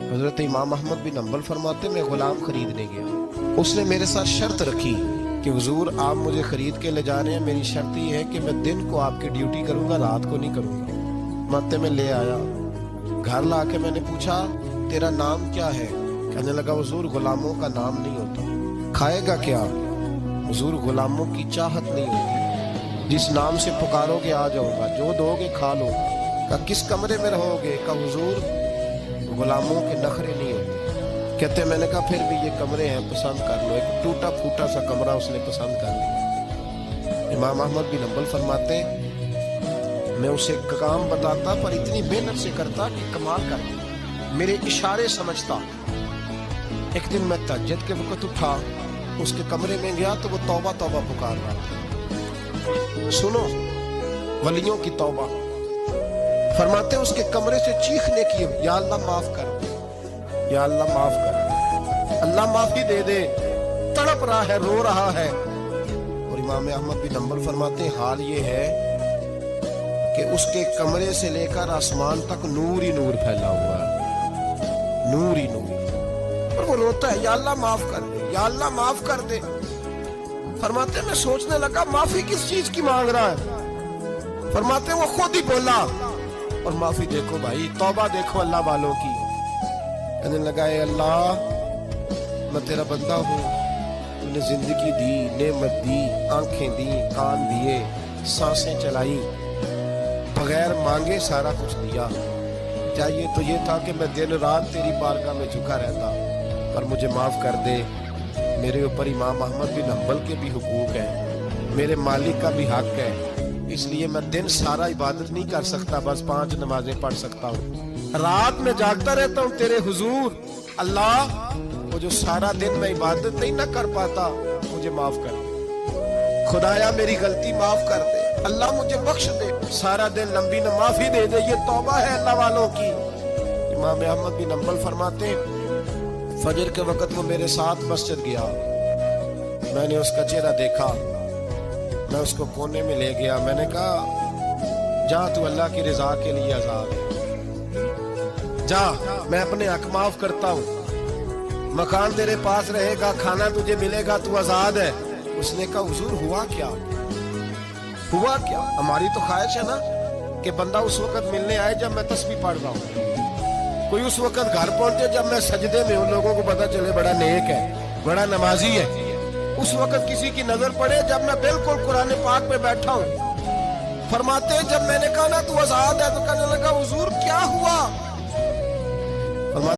हजरत इमाम अहमद बिन हम्बल फरमाते मैं गुलाम खरीदने गया, उसने मेरे साथ शर्त रखी कि हुजूर आप मुझे खरीद के ले जा रहे हैं, मेरी शर्त ये है कि मैं दिन को आपकी ड्यूटी करूंगा, रात को नहीं करूंगा। माते में ले आया, घर ला के मैंने पूछा तेरा नाम क्या है? कहने लगा हुजूर गुलामों का नाम नहीं होता। खाएगा क्या? हुजूर गुलामों की चाहत नहीं होती, जिस नाम से पुकारोगे आ जाऊंगा, जो दोगे खा लो। कहा किस कमरे में रहोगे? कहा हुजूर गुलामों के नखरे नहीं होते। कहते मैंने कहा फिर भी ये कमरे हैं, पसंद कर लो। एक टूटा फूटा सा कमरा उसने पसंद कर लिया। इमाम अहमद बिन हम्बल फरमाते मैं उसे काम बताता पर इतनी मेहनत से करता कि कमाल करता, मेरे इशारे समझता। एक दिन मैं तहज्जुद के वक्त उठा, उसके कमरे में गया तो वो तौबा तौबा पुकार रहा था। सुनो वलियों की तौबा। फरमाते उसके कमरे से चीखने की, या अल्लाह माफ कर दे, या अल्लाह माफ कर दे, अल्लाह माफी दे दे, तड़प रहा है, रो रहा है। और इमाम अहमद बिन हम्बल फरमाते हाल ये है कि उसके कमरे से लेकर आसमान तक नूर ही नूर फैला हुआ है, नूर ही नूर। और वो रोता है या अल्लाह माफ कर दे, या अल्लाह माफ कर दे। फरमाते मैं सोचने लगा माफी किस चीज की मांग रहा है। फरमाते वो खुद ही बोला और माफी देखो भाई, तौबा देखो अल्लाह वालों की। कहने लगा ए अल्लाह मैं तेरा बंदा हूँ, तूने जिंदगी दी, नेमत दी, आंखें दी, कान दिए, सांसें चलाई, बगैर मांगे सारा कुछ दिया। चाहिए तो ये था कि मैं दिन रात तेरी बारगाह में झुका रहता, पर मुझे माफ कर दे। मेरे ऊपर इमाम अहमद बिन हम्बल के भी हुकूक है, मेरे मालिक का भी हक है, इसलिए मैं दिन सारा इबादत नहीं कर सकता, बस 5 नमाजें पढ़ सकता हूँ। रात में जागता रहता हूँ तेरे हुजूर। अल्लाह वो जो सारा दिन मैं इबादत नहीं ना कर पाता, मुझे माफ कर दे। खुदाया मेरी गलती माफ कर दे, अल्लाह मुझे बख्श दे, सारा दिन लंबी न माफी दे दे। ये तौबा है अल्लाह वालों की। इमाम अहमद बिन हम्बल फरमाते फजर के वक्त वो मेरे साथ मस्जिद गया, मैंने उसका चेहरा देखा, मैं उसको कोने में ले गया। मैंने कहा जा तू अल्लाह की रजा के लिए आजाद है, जा मैं अपने हक माफ करता हूँ, मकान तेरे पास रहेगा, खाना तुझे मिलेगा, तू आजाद है। उसने कहा हुजूर हुआ क्या, हुआ क्या? हमारी तो ख्वाहिश है ना कि बंदा उस वक्त मिलने आए जब मैं तस्बीह पढ़ रहा हूँ, कोई उस वक्त घर पहुंचे जब मैं सजदे में हूँ, लोगों को पता चले बड़ा नेक है, बड़ा नमाजी है। उस वक्त किसी की नजर पड़े जब मैं बिल्कुल कुरान पाक पे बैठा हूँ। फरमाते जब मैंने कहा ना तू आजाद है, तो कहने लगा हुजूर क्या हुआ?